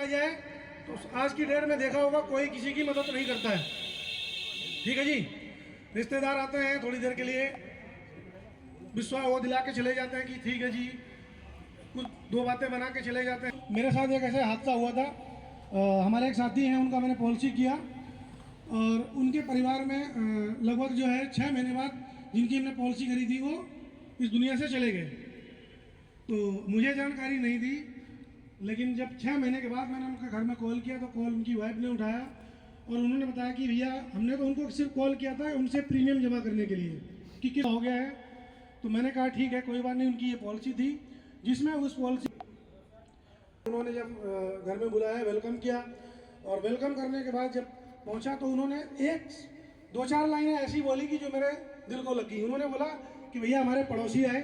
जाए तो आज की डेट में देखा होगा कोई किसी की मदद नहीं करता है। ठीक है जी, रिश्तेदार आते हैं थोड़ी देर के लिए, विश्वास वो दिला के चले जाते हैं कि ठीक है जी, कुछ दो बातें बना के चले जाते हैं। मेरे साथ एक ऐसे हादसा हुआ था, हमारे एक साथी हैं, उनका मैंने पॉलिसी किया और उनके परिवार में लगभग जो है 6 महीने बाद जिनकी हमने पॉलिसी करी थी वो इस दुनिया से चले गए। तो मुझे जानकारी नहीं थी, लेकिन जब 6 महीने के बाद मैंने उनके घर में कॉल किया तो कॉल उनकी वाइफ ने उठाया और उन्होंने बताया कि भैया हमने तो उनको सिर्फ कॉल किया था उनसे प्रीमियम जमा करने के लिए कि किस हो गया है। तो मैंने कहा ठीक है कोई बात नहीं, उनकी ये पॉलिसी थी जिसमें उस पॉलिसी उन्होंने जब घर में बुलाया, वेलकम किया और वेलकम करने के बाद जब पहुंचा तो उन्होंने एक दो चार लाइनें ऐसी बोली कि जो मेरे दिल को लगी। उन्होंने बोला कि भैया हमारे पड़ोसी आए,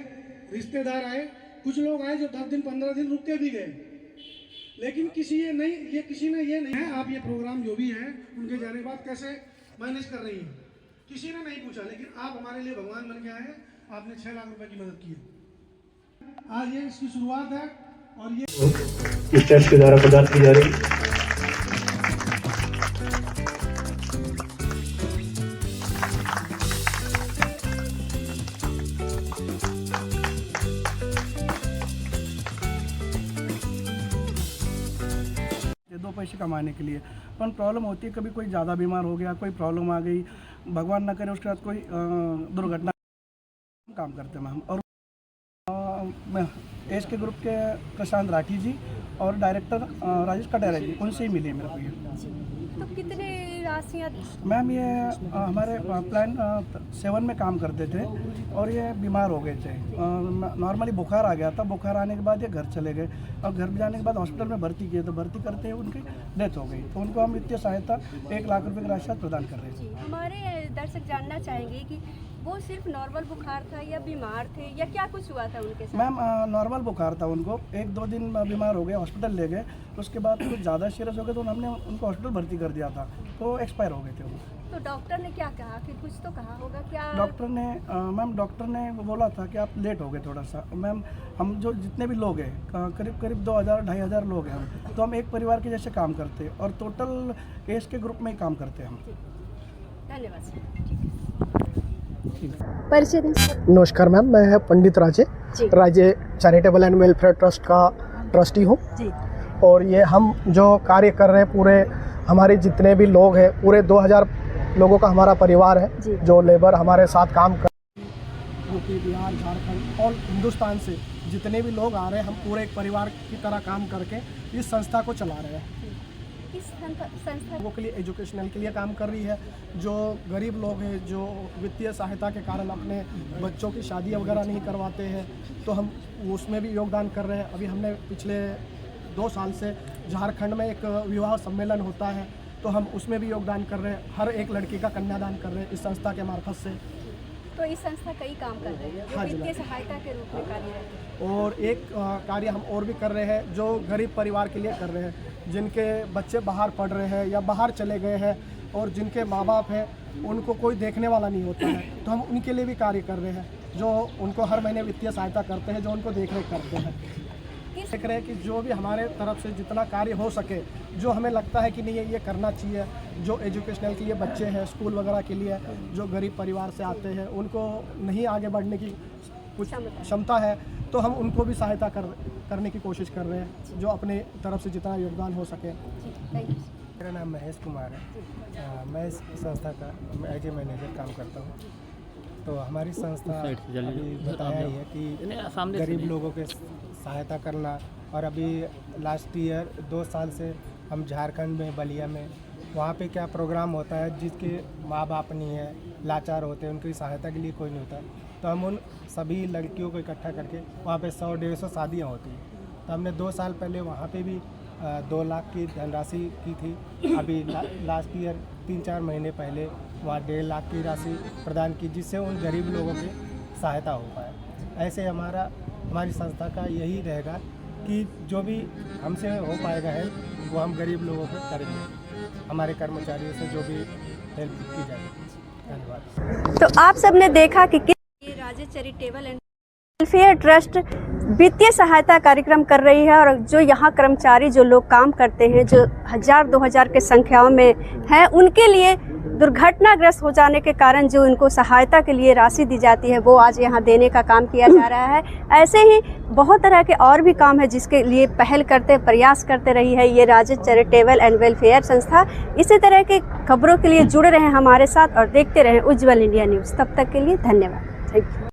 रिश्तेदार आए, कुछ लोग आए जो 10 दिन 15 दिन रुक के भी गए, लेकिन किसी ने ये नहीं है आप ये प्रोग्राम जो भी है उनके जाने के बाद कैसे मैनेज कर रही हैं, किसी ने नहीं पूछा। लेकिन आप हमारे लिए भगवान बन के आए, आपने 6 लाख रुपए की मदद की है। आज ये इसकी शुरुआत है और ये इस ट्रस्ट के द्वारा प्रदान की जा रही दो पैसे कमाने के लिए। पर प्रॉब्लम होती है कभी कोई ज़्यादा बीमार हो गया, कोई प्रॉब्लम आ गई, भगवान ना करे उसके बाद कोई दुर्घटना, काम करते हैं हम। और एस के ग्रुप के प्रशांत राठी जी और डायरेक्टर राजेश कटेरा जी, उनसे ही मिली मेरे को ये। तो कितने राशियाँ? मैम ये हमारे प्लान 7 में काम करते थे और ये बीमार हो गए थे। नॉर्मली बुखार आ गया था, बुखार आने के बाद ये घर चले गए और घर जाने के बाद हॉस्पिटल में भर्ती किए, तो भर्ती करते ही उनकी डेथ हो गई। तो उनको हम वित्तीय सहायता 1 लाख रुपए की राशि प्रदान कर रहे हैं। हमारे दर्शक जानना चाहेंगे कि वो सिर्फ नॉर्मल बुखार था या बीमार थे या क्या कुछ हुआ था उनके साथ? मैम नॉर्मल बुखार था, उनको 1-2 दिन बीमार हो गए, हॉस्पिटल ले गए, उसके बाद कुछ ज़्यादा सीरियस हो गए तो हमने उनको हॉस्पिटल भर्ती कर दिया था, तो एक्सपायर हो गए थे वो। तो डॉक्टर ने क्या कहा? फिर कुछ तो कहा होगा क्या? डॉक्टर ने बोला था कि आप लेट हो गए थोड़ा सा। मैम हम जो जितने भी लोग हैं करीब 2000-2500 लोग हैं हम, तो हम एक परिवार के जैसे काम करते हैं और टोटल एस के ग्रुप में ही काम करते हैं हम। धन्यवाद सर। परिचय दें। नमस्कार मैम, मैं पंडित राजे चैरिटेबल एंड वेलफेयर ट्रस्ट का ट्रस्टी हूँ और ये हम जो कार्य कर रहे हैं पूरे हमारे जितने भी लोग हैं, पूरे 2000 लोगों का हमारा परिवार है जो लेबर हमारे साथ काम कर, यूपी, बिहार, झारखंड और हिंदुस्तान से जितने भी लोग आ रहे हैं, हम पूरे एक परिवार की तरह काम करके इस संस्था को चला रहे हैं। इस संस्था लोगों के लिए एजुकेशनल के लिए काम कर रही है। जो गरीब लोग हैं जो वित्तीय सहायता के कारण अपने बच्चों की शादी वगैरह नहीं करवाते हैं, तो हम उसमें भी योगदान कर रहे हैं। अभी हमने पिछले 2 साल से झारखंड में एक विवाह सम्मेलन होता है, तो हम उसमें भी योगदान कर रहे हैं। हर एक लड़की का कन्यादान कर रहे हैं इस संस्था के मार्फत से। तो इस संस्था कई काम कर रही है जो वित्तीय सहायता के रूप में कार्यरत है। और एक कार्य हम और भी कर रहे हैं जो गरीब परिवार के लिए कर रहे हैं, जिनके बच्चे बाहर पढ़ रहे हैं या बाहर चले गए हैं और जिनके माँ बाप हैं उनको कोई देखने वाला नहीं होता है, तो हम उनके लिए भी कार्य कर रहे हैं, जो उनको हर महीने वित्तीय सहायता करते हैं, जो उनको देखरेख करते हैं। देख रहे हैं कि जो भी हमारे तरफ से जितना कार्य हो सके, जो हमें लगता है कि नहीं ये करना चाहिए, जो एजुकेशनल के लिए बच्चे हैं, स्कूल वगैरह के लिए जो गरीब परिवार से आते हैं, उनको नहीं आगे बढ़ने की कुछ क्षमता है, तो हम उनको भी सहायता करने की कोशिश कर रहे हैं, जो अपने तरफ से जितना योगदान हो सके। मेरा नाम महेश कुमार है, मैं इस संस्था का एज ए मैनेजर काम करता हूँ। तो हमारी संस्था अभी बताया ही है कि गरीब लोगों के सहायता करना, और अभी लास्ट ईयर 2 साल से हम झारखंड में बलिया में वहाँ पे क्या प्रोग्राम होता है, जिसके माँ बाप नहीं है, लाचार होते हैं, उनकी सहायता के लिए कोई नहीं होता, तो हम उन सभी लड़कियों को इकट्ठा करके वहाँ पे 100-150 शादियाँ होती हैं। तो हमने 2 साल पहले वहाँ पे भी 2 लाख की धनराशि की थी। अभी लास्ट ईयर 3-4 महीने पहले वहाँ 1.5 लाख की राशि प्रदान की, जिससे उन गरीब लोगों की सहायता हो पाए। ऐसे हमारी संस्था का यही रहेगा कि जो भी हमसे हो पाएगा हेल्प वो हम गरीब लोगों को करेंगे, हमारे कर्मचारियों से जो भी हेल्प की जाएगी। धन्यवाद। तो आप सबने देखा कि ये राजे चैरिटेबल एंड वेलफेयर ट्रस्ट वित्तीय सहायता कार्यक्रम कर रही है। और जो यहाँ कर्मचारी जो लोग काम करते हैं, जो 1000-2000 के संख्याओं में हैं, उनके लिए दुर्घटनाग्रस्त हो जाने के कारण जो उनको सहायता के लिए राशि दी जाती है, वो आज यहाँ देने का काम किया जा रहा है। ऐसे ही बहुत तरह के और भी काम है जिसके लिए पहल करते प्रयास करते रही है ये राज्य चैरिटेबल एंड वेलफेयर संस्था। इसी तरह के खबरों के लिए जुड़े रहें हमारे साथ और देखते रहें उज्ज्वल इंडिया न्यूज़। तब तक के लिए धन्यवाद। Thank you.